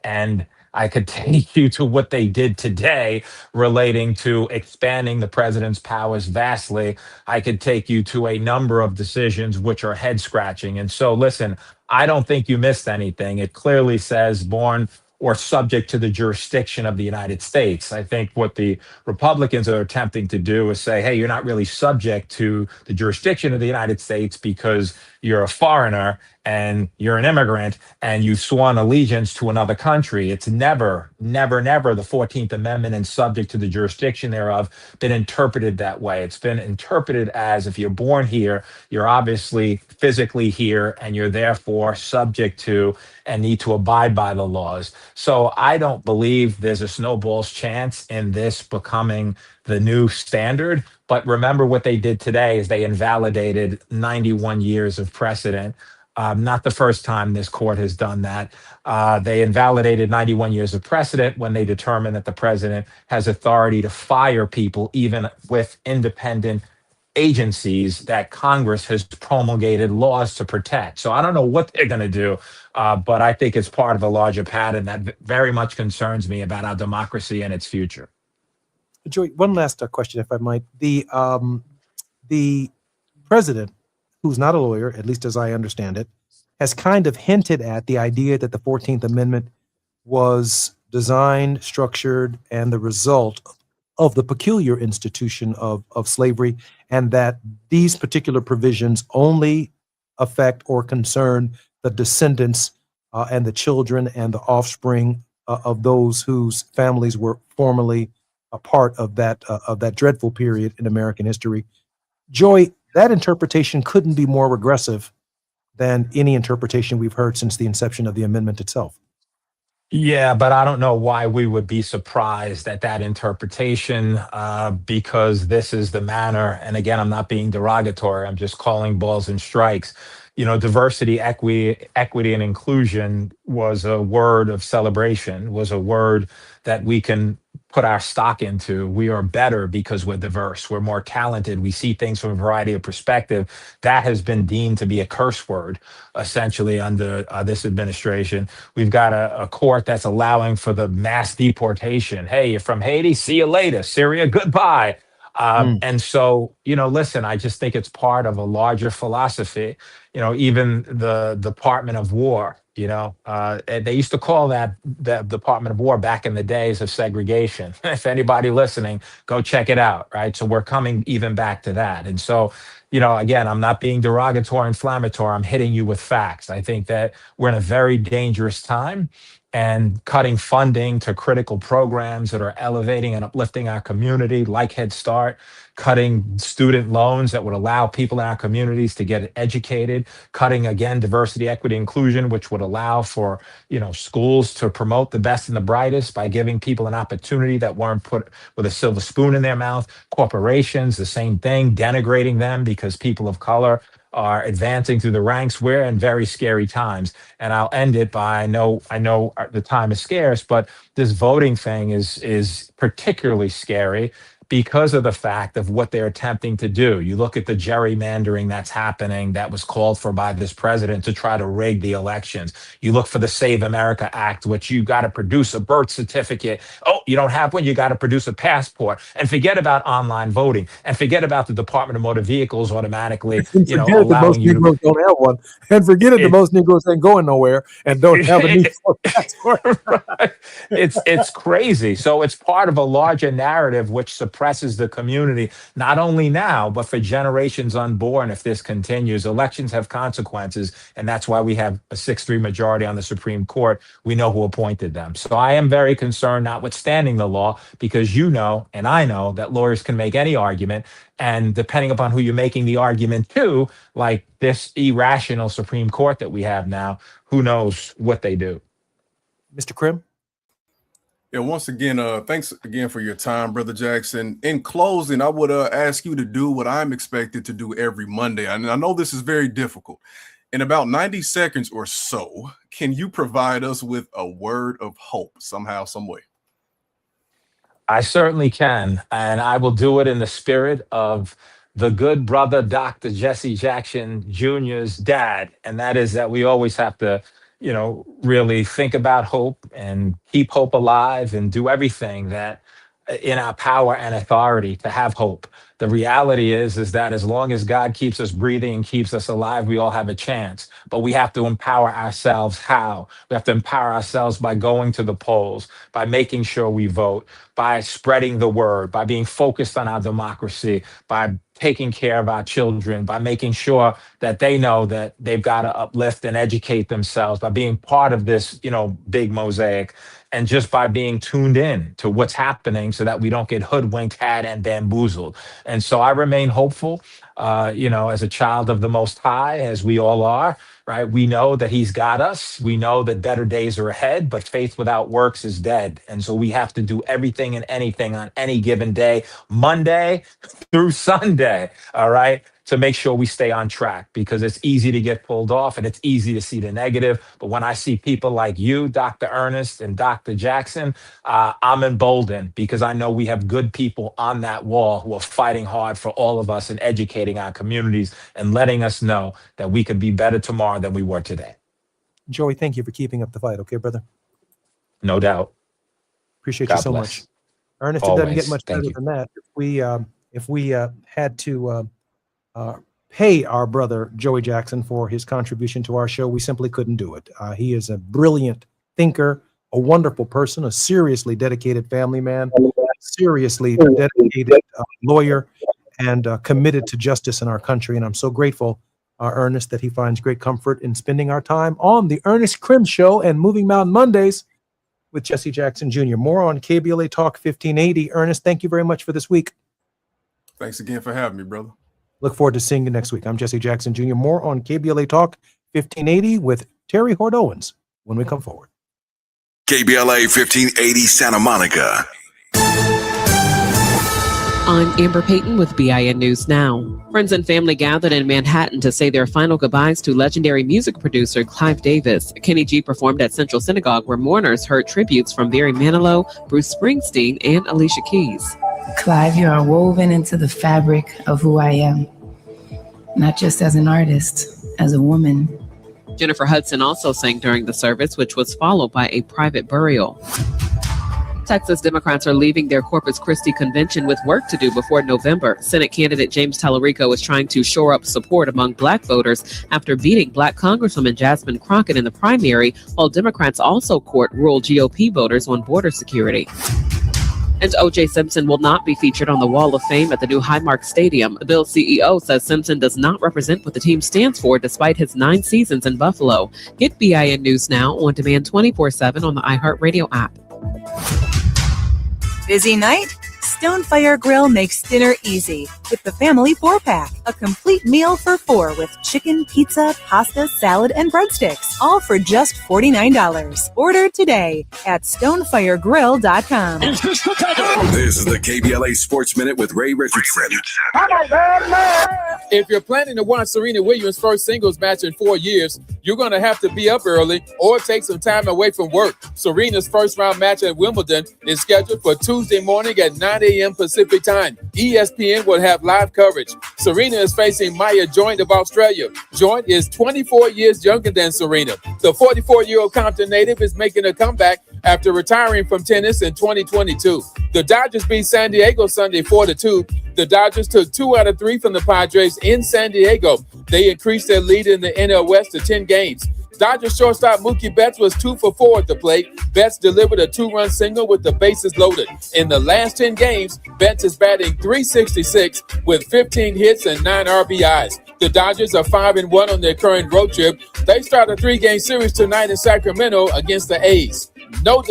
and I could take you to what they did today relating to expanding the president's powers vastly. I could take you to a number of decisions which are head scratching. And so, listen, I don't think you missed anything. It clearly says born or subject to the jurisdiction of the United States. I think what the Republicans are attempting to do is say, hey, you're not really subject to the jurisdiction of the United States because you're a foreigner and you're an immigrant and you've sworn allegiance to another country. It's never, never, never the 14th Amendment and subject to the jurisdiction thereof been interpreted that way. It's been interpreted as if you're born here, you're obviously physically here, and you're therefore subject to and need to abide by the laws. So I don't believe there's a snowball's chance in this becoming the new standard. But remember what they did today is they invalidated 91 years of precedent. Not the first time this court has done that. They invalidated 91 years of precedent when they determined that the president has authority to fire people, even with independent agencies that Congress has promulgated laws to protect. So I don't know what they're going to do, but I think it's part of a larger pattern that very much concerns me about our democracy and its future. Joy, one last question, if I might. The president, who's not a lawyer, at least as I understand it, has kind of hinted at the idea that the 14th Amendment was designed, structured, and the result of the peculiar institution of slavery, and that these particular provisions only affect or concern the descendants and the children and the offspring of those whose families were formerly a part of that dreadful period in American history. Joy, that interpretation couldn't be more regressive than any interpretation we've heard since the inception of the amendment itself. Yeah, but I don't know why we would be surprised at that interpretation, because this is the manner. And again, I'm not being derogatory. I'm just calling balls and strikes. You know, diversity, equity, and inclusion was a word of celebration, was a word that we can put our stock into. We are better because we're diverse. We're more talented. We see things from a variety of perspective. That has been deemed to be a curse word, essentially, under this administration. We've got a court that's allowing for the mass deportation. Hey, you're from Haiti, see you later. Syria, goodbye. And so, you know, listen, I just think it's part of a larger philosophy. You know, even the Department of War, you know, they used to call that the Department of War back in the days of segregation. If anybody listening, go check it out, right? So we're coming even back to that. And so, you know, again, I'm not being derogatory, inflammatory. I'm hitting you with facts. I think that we're in a very dangerous time, and cutting funding to critical programs that are elevating and uplifting our community, like Head Start, cutting student loans that would allow people in our communities to get educated, cutting, again, diversity, equity, inclusion, which would allow for, you know, schools to promote the best and the brightest by giving people an opportunity that weren't put with a silver spoon in their mouth. Corporations, the same thing, denigrating them because people of color are advancing through the ranks. We're in very scary times. And I'll end it by, I know the time is scarce, but this voting thing is particularly scary because of the fact of what they're attempting to do. You look at the gerrymandering that's happening that was called for by this president to try to rig the elections. You look for the Save America Act, which you got to produce a birth certificate. Oh, you don't have one, you got to produce a passport. And forget about online voting, and forget about the Department of Motor Vehicles automatically, you know, allowing you to... Negroes don't have one. And forget it, that most Negroes ain't going nowhere and don't have a need for a passport. Right. It's crazy. So it's part of a larger narrative which suppresses the community, not only now, but for generations unborn. If this continues, elections have consequences. And that's why we have a 6-3 majority on the Supreme Court. We know who appointed them. So I am very concerned, notwithstanding the law, because you know, and I know that lawyers can make any argument. And depending upon who you're making the argument to, like this irrational Supreme Court that we have now, who knows what they do. Mr. Krim? Yeah, once again, thanks again for your time, Brother Jackson. In closing, I would ask you to do what I'm expected to do every Monday. And I know this is very difficult. In about 90 seconds or so, can you provide us with a word of hope somehow, some way? I certainly can, and I will do it in the spirit of the good brother, Dr. Jesse Jackson Jr.'s dad, and that is that we always have to, really think about hope and keep hope alive and do everything that in our power and authority to have hope. The reality is that as long as God keeps us breathing and keeps us alive, we all have a chance. But we have to empower ourselves. How? We have to empower ourselves by going to the polls, by making sure we vote, by spreading the word, by being focused on our democracy, by taking care of our children, by making sure that they know that they've got to uplift and educate themselves, by being part of this, big mosaic, and just by being tuned in to what's happening so that we don't get hoodwinked, had, and bamboozled. And so I remain hopeful, as a child of the Most High, as we all are, right? We know that He's got us. We know that better days are ahead, but faith without works is dead. And so we have to do everything and anything on any given day, Monday through Sunday, all right, to make sure we stay on track, because it's easy to get pulled off and it's easy to see the negative. But when I see people like you, Dr. Ernest and Dr. Jackson, I'm emboldened, because I know we have good people on that wall who are fighting hard for all of us and educating our communities and letting us know that we could be better tomorrow than we were today. Joey, thank you for keeping up the fight. Okay, brother? No doubt. Appreciate God you so bless. much. Ernest, Always. it doesn't get much Thank better you. than that. If we had to pay our brother Joey Jackson for his contribution to our show, we simply couldn't do it. He is a brilliant thinker, a wonderful person, a seriously dedicated family man, seriously dedicated lawyer, and committed to justice in our country. And I'm so grateful, Ernest, that he finds great comfort in spending our time on the Ernest Krim Show and Moving Mountain Mondays with Jesse Jackson Jr. More on KBLA Talk 1580. Ernest, thank you very much for this week. Thanks again for having me, brother. Look forward to seeing you next week. I'm Jesse Jackson Jr. More on KBLA Talk 1580 with Terry Hord Owens when we come forward. KBLA 1580 Santa Monica. I'm Amber Payton with BIN News Now. Friends and family gathered in Manhattan to say their final goodbyes to legendary music producer Clive Davis. Kenny G performed at Central Synagogue, where mourners heard tributes from Barry Manilow, Bruce Springsteen, and Alicia Keys. Clive, you are woven into the fabric of who I am, not just as an artist, as a woman. Jennifer Hudson also sang during the service, which was followed by a private burial. Texas Democrats are leaving their Corpus Christi convention with work to do before November. Senate candidate James Tallarico is trying to shore up support among Black voters after beating Black Congresswoman Jasmine Crockett in the primary, while Democrats also court rural GOP voters on border security. And O.J. Simpson will not be featured on the Wall of Fame at the new Highmark Stadium. The Bills CEO says Simpson does not represent what the team stands for despite his 9 seasons in Buffalo. Get BIN News Now on demand 24/7 on the iHeartRadio app. Busy night? Stonefire Grill makes dinner easy with the family 4-pack. A complete meal for 4 with chicken, pizza, pasta, salad, and breadsticks. All for just $49. Order today at stonefiregrill.com. This is the KBLA Sports Minute with Ray Richardson. If you're planning to watch Serena Williams' first singles match in 4 years, you're going to have to be up early or take some time away from work. Serena's first-round match at Wimbledon is scheduled for Tuesday morning at 9 a.m. Pacific time. ESPN will have live coverage. Serena is facing Maya Joint of Australia. Joint is 24 years younger than Serena. The 44-year-old Compton native is making a comeback after retiring from tennis in 2022. The Dodgers beat San Diego Sunday 4-2. The Dodgers took 2 out of 3 from the Padres in San Diego. They increased their lead in the NL West to 10 games. Dodgers shortstop Mookie Betts was 2 for 4 at the plate. Betts delivered a 2-run single with the bases loaded. In the last 10 games, Betts is batting .366 with 15 hits and 9 RBIs. The Dodgers are 5-1 on their current road trip. They start a 3-game series tonight in Sacramento against the A's. Note